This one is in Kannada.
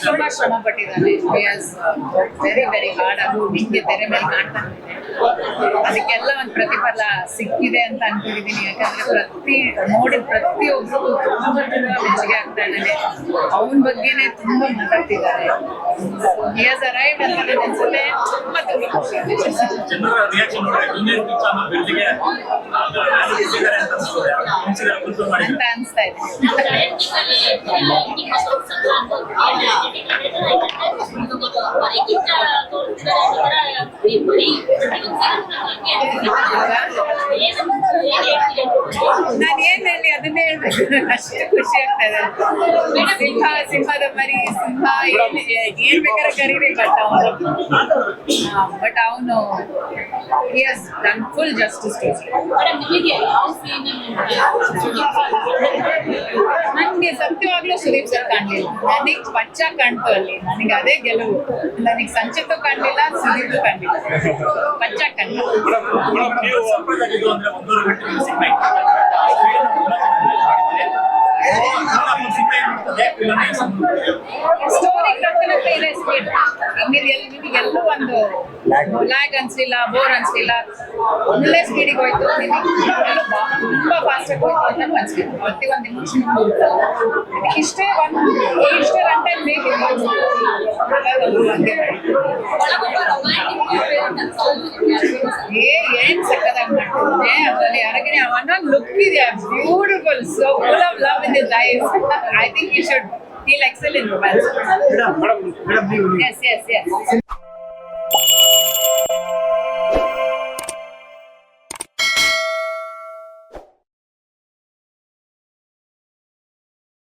ತುಂಬಾ ಶ್ರಮ ಪಟ್ಟಿದ್ದಾನೆ. ವೆರಿ ವೆರಿ ಹಾರ್ಡ್ ಅದು ನಿಂಗೆ ತೆರೆ ಮೇಲೆ ಕಾಣ್ತಾನೆ. ಅದಕ್ಕೆಲ್ಲ ಒಂದು ಪ್ರತಿಫಲ ಸಿಕ್ಕಿದೆ ಅಂತ ಅನ್ಕೊಂಡಿದ್ದೀನಿ. ಯಾಕಂದ್ರೆ ನೋಡಿದ ಪ್ರತಿಯೊಬ್ಬರು ತುಂಬಾ ಮೆಚ್ಚುಗೆ ಆಗ್ತಾ ಇದ್ದಾನೆ. ಅವನ ಬಗ್ಗೆನೆ ತುಂಬಾ ಮಾತಾಡ್ತಿದ್ದಾರೆ. He has arrived ಅಂತ ನನಗೆ ಅನ್ಸುತ್ತೆ. ತುಂಬಾ ಖುಷಿ ಅಂತ ಅನ್ಸ್ತಾ ಇದೆ. ನಾನು ಏನ್ ಹೇಳಿ ಅದನ್ನೇ ಹೇಳ್ಬೇಕು. ಅಷ್ಟು ಖುಷಿ ಆಗ್ತಾ ಇದೆ. ಸಿಂಹದ ಮರಿ ಸಿಂಹ ಏನ್ ಬೇಕಾದ್ರೆ ಕರೀರಿ, ಬಟ್ ಅವನು he has done full justice to it. ನನಗೆ ಸತ್ಯವಾಗ್ಲೂ ಸುದೀಪ್ ಸರ್ ಕಾಣಲಿಲ್ಲ. ನನಗೆ ಪಚ್ಚ ಕಾಣ್ತು ಅಲ್ಲಿ. ನನಗೆ ಅದೇ ಗೆಲುವು. ನನಗೆ ಸಂಚಿತು ಕಾಣಲಿಲ್ಲ, ಸುದೀಪ್ ಕಾಣಲಿಲ್ಲ, ಪಚ್ಚ ಕಾಣಲಿಲ್ಲ. ಸ್ಟೋರಿ ಕಥನಕ್ಕೆ ಇದೆ ಸ್ಪೀಡ್. ನಿಮಗೆಲ್ಲೂ ಒಂದು ಲ್ಯಾಗ್ ಅನ್ಸ್ಲಿಲ್ಲ, ಬೋರ್ ಅನ್ಸ್ಲಿಲ್ಲ. ಒಳ್ಳೆ ಸ್ಪೀಡಿಗೆ ಹೋಯ್ತು. ತುಂಬಾ ಫಾಸ್ಟ್ ಆಗಿ ಹೋಯ್ತು ಅಂತ ಅನ್ಸ್ಲಿಲ್ಲ. ಪ್ರತಿಯೊಂದು ಇಮೋಷನ್ ಇಷ್ಟೇ ರನ್ ಟೈಮ್ ಬೇಕಿತ್ತು. ಏನ್ ಸಕ್ಕದಾಗಿ ಮಾಡ್ತಿದ್ದಾನೆ ಅದರಲ್ಲಿ. ಅರಗಿಣಿ ಅವನ ಲುಕ್ ಇದೆಯಾ, beautiful, so full of love in his eyes. I think he should. He'll excel in romance. Yes.